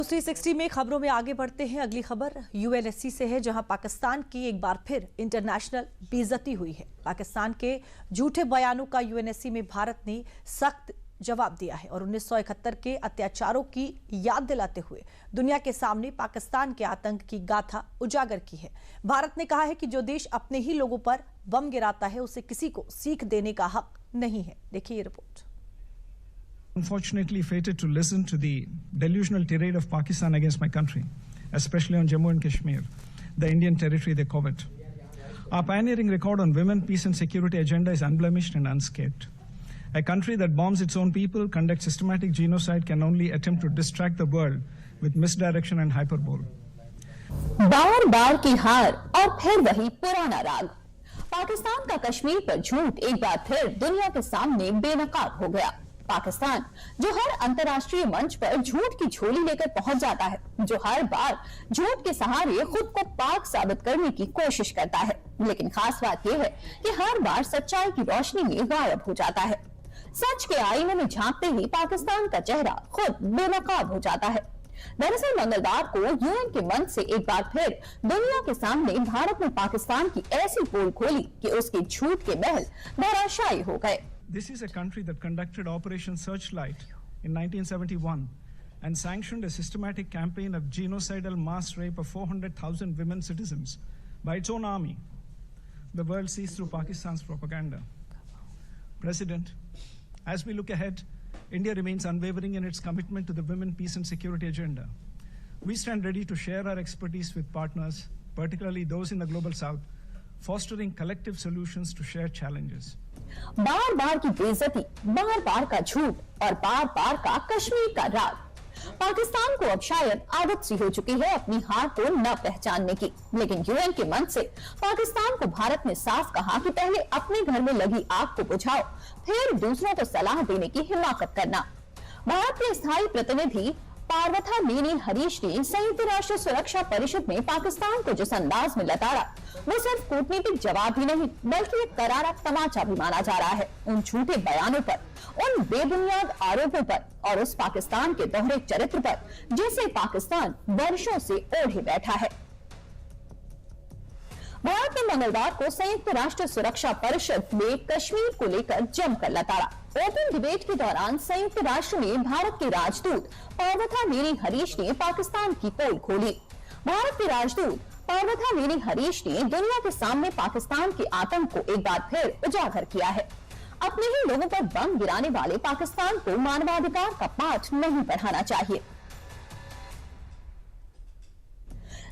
360 में खबरों में आगे बढ़ते हैं। अगली खबर यूएनएससी से है, जहां पाकिस्तान की एक बार फिर इंटरनेशनल बेइज्जती हुई है। पाकिस्तान के झूठे बयानों का यूएनएससी में भारत ने सख्त जवाब दिया है और 1971 के अत्याचारों की याद दिलाते हुए दुनिया के सामने पाकिस्तान के आतंक की गाथा उजागर की है। भारत ने कहा है कि जो देश अपने ही लोगों पर बम गिराता है उसे किसी को सीख देने का हक नहीं है। देखिए ये report. Unfortunately fated to listen to the delusional tirade of Pakistan against my country, especially on Jammu and Kashmir, the Indian territory they covet. Our pioneering record on women, peace and security agenda is unblemished and unscathed. A country that bombs its own people, conducts systematic genocide, can only attempt to distract the world with misdirection and hyperbole. बार बार की हार और फिर वही पुराना राग। पाकिस्तान का कश्मीर पर झूठ एक बार फिर दुनिया के सामने बेनकाब हो गया। पाकिस्तान जो हर अंतर्राष्ट्रीय मंच पर झूठ की झोली लेकर पहुंच जाता है, जो हर बार झूठ के सहारे खुद को पाक साबित करने की कोशिश करता है, लेकिन खास बात यह है कि हर बार सच्चाई की रोशनी में गायब हो जाता है। सच के आईने में झांकते ही पाकिस्तान का चेहरा खुद बेनकाब हो जाता है। दरअसल मंगलवार को यूएन के मंच से एक बार फिर दुनिया के सामने भारत ने पाकिस्तान की ऐसी पोल खोली कि उसके झूठ के महल धराशायी हो गए। This is a country that conducted Operation Searchlight in 1971 and sanctioned a systematic campaign of genocidal mass rape of 400,000 women citizens by its own army. The world sees through Pakistan's propaganda. President, as we look ahead, India remains unwavering in its commitment to the women, peace and security agenda. We stand ready to share our expertise with partners, particularly those in the global south, fostering collective solutions to shared challenges. बार बार की बेइज्जती, बार बार का झूठ और बार बार का कश्मीर का राग। पाकिस्तान को अब शायद आदत सी हो चुकी है अपनी हार को न पहचानने की, लेकिन यूएन के मंच से पाकिस्तान को भारत ने साफ कहा कि पहले अपने घर में लगी आग को बुझाओ, फिर दूसरों को सलाह देने की हिमाकत करना। भारत के स्थायी प्रतिनिधि पार्वथा मेनी हरीश ने संयुक्त राष्ट्र सुरक्षा परिषद में पाकिस्तान को जिस अंदाज में लताड़ा, वो सिर्फ कूटनीतिक जवाब ही नहीं बल्कि एक करारा तमाचा भी माना जा रहा है उन झूठे बयानों पर, उन बेबुनियाद आरोपों पर और उस पाकिस्तान के दोहरे चरित्र पर जिसे पाकिस्तान वर्षों से ओढ़े बैठा है। भारत ने मंगलवार को संयुक्त राष्ट्र सुरक्षा परिषद में कश्मीर को लेकर जमकर लताड़ा। ओपन डिबेट के दौरान संयुक्त राष्ट्र में भारत के राजदूत पार्वथा मेनी हरीश ने पाकिस्तान की पोल खोली। भारत के राजदूत पार्वथा मेनी हरीश ने दुनिया के सामने पाकिस्तान के आतंक को एक बार फिर उजागर किया है। अपने ही लोगों पर बम गिराने वाले पाकिस्तान को मानवाधिकार का पाठ नहीं पढ़ाना चाहिए।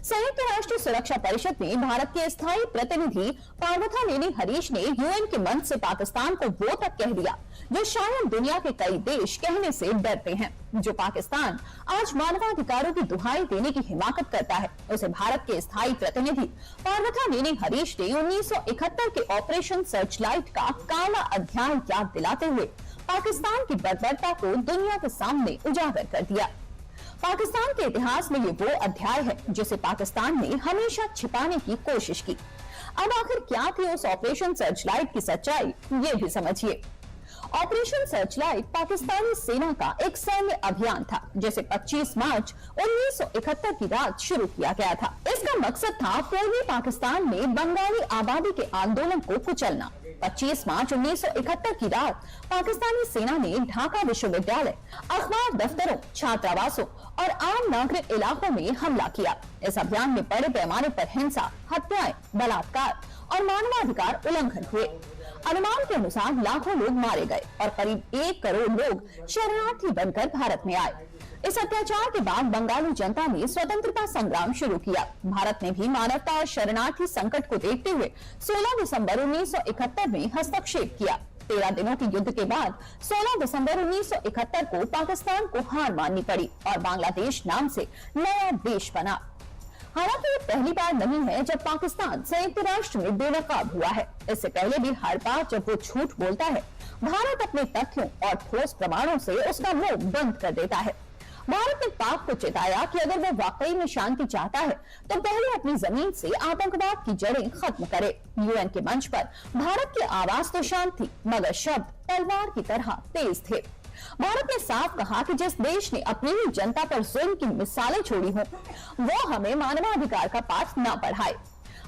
संयुक्त राष्ट्र सुरक्षा परिषद में भारत के स्थायी प्रतिनिधि पार्वथा मेनी हरीश ने यूएन के मंच से पाकिस्तान को वो तक कह दिया जो शायद दुनिया के कई देश कहने से डरते हैं। जो पाकिस्तान आज मानवाधिकारों की दुहाई देने की हिमाकत करता है, उसे भारत के स्थायी प्रतिनिधि पार्वथा मेनी हरीश ने 1971 के ऑपरेशन सर्चलाइट का काला अध्याय याद दिलाते हुए पाकिस्तान की बर्बरता को दुनिया के सामने उजागर कर दिया। पाकिस्तान के इतिहास में ये वो अध्याय है जिसे पाकिस्तान ने हमेशा छिपाने की कोशिश की। अब आखिर क्या थी उस ऑपरेशन सर्चलाइट की सच्चाई, ये भी समझिए। ऑपरेशन सर्चलाइट पाकिस्तानी सेना का एक सैन्य अभियान था जिसे 25 मार्च 1971 की रात शुरू किया गया था। इसका मकसद था पूर्वी पाकिस्तान में बंगाली आबादी के आंदोलन को कुचलना। 25 मार्च 1971 की रात पाकिस्तानी सेना ने ढाका विश्वविद्यालय, अखबार दफ्तरों, छात्रावासों और आम नागरिक इलाकों में हमला किया। इस अभियान में बड़े पैमाने पर हिंसा, हत्याएं, बलात्कार और मानवाधिकार उल्लंघन हुए। अनुमान के अनुसार लाखों लोग मारे गए और करीब 1 करोड़ लोग शरणार्थी बनकर भारत में आए। इस अत्याचार के बाद बंगाली जनता ने स्वतंत्रता संग्राम शुरू किया। भारत ने भी मानवता और शरणार्थी संकट को देखते हुए 16 दिसंबर 1971 में हस्तक्षेप किया। 13 दिनों के युद्ध के बाद 16 दिसंबर 1971 को पाकिस्तान को हार माननी पड़ी और बांग्लादेश नाम से नया देश बना। हालांकि ये पहली बार नहीं है जब पाकिस्तान संयुक्त राष्ट्र में बेनकाब हुआ है। इससे पहले भी हर बार जब वो झूठ बोलता है, भारत अपने तथ्यों और ठोस प्रमाणों से उसका मुंह बंद कर देता है। भारत ने पाक को चेताया कि अगर वो वाकई में शांति चाहता है तो पहले अपनी जमीन से आतंकवाद की जड़ें खत्म करे। यूएन के मंच पर भारत की आवाज तो शांत थी, मगर शब्द तलवार की तरह तेज थे। भारत ने साफ कहा कि जिस देश ने अपनी ही जनता पर जुल्म की मिसालें छोड़ी हों, वो हमें मानवाधिकार का पाठ न पढ़ाए।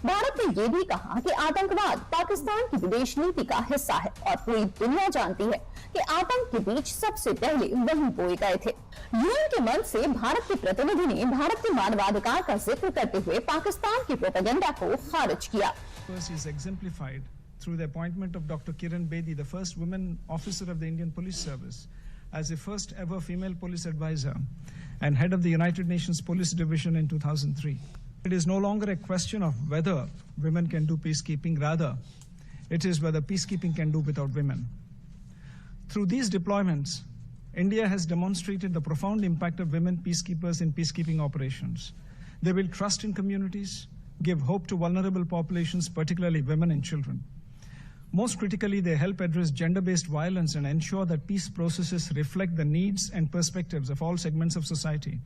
भारत ने यह भी कहा कि आतंकवाद पाकिस्तान की विदेश नीति का हिस्सा है और पूरी दुनिया जानती है कि आतंक के बीज सबसे पहले वहीं बोए गए थे। यूएन के मंच से भारत के प्रतिनिधि ने भारत के मानवाधिकार का जिक्र करते हुए पाकिस्तान की प्रोपेगेंडा को खारिज किया। Is exemplified through the appointment of Dr. Kiran Bedi, the first woman officer of the Indian Police Service, as the first ever female police advisor and head of the United Nations Police Division in 2003. It is no longer a question of whether women can do peacekeeping, rather, it is whether peacekeeping can do without women. Through these deployments, India has demonstrated the profound impact of women peacekeepers in peacekeeping operations. They build trust in communities, give hope to vulnerable populations, particularly women and children. Most critically, they help address gender-based violence and ensure that peace processes reflect the needs and perspectives of all segments of society.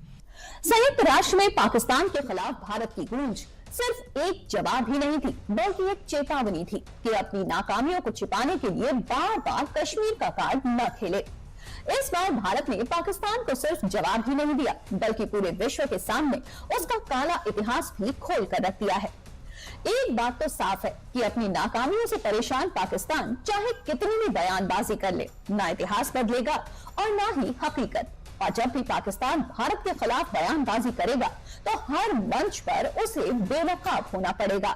संयुक्त राष्ट्र में पाकिस्तान के खिलाफ भारत की गूंज सिर्फ एक जवाब ही नहीं थी, बल्कि एक चेतावनी थी कि अपनी नाकामियों को छिपाने के लिए बार बार कश्मीर का कार्ड न खेले। इस बार भारत ने पाकिस्तान को सिर्फ जवाब ही नहीं दिया, बल्कि पूरे विश्व के सामने उसका काला इतिहास भी खोल कर रख दिया है। एक बात तो साफ है कि अपनी नाकामियों से परेशान पाकिस्तान चाहे कितनी भी बयानबाजी कर ले, ना इतिहास बदलेगा और ना ही हकीकत। और जब भी पाकिस्तान भारत के खिलाफ बयानबाजी करेगा, तो हर मंच पर उसे बेनकाब होना पड़ेगा।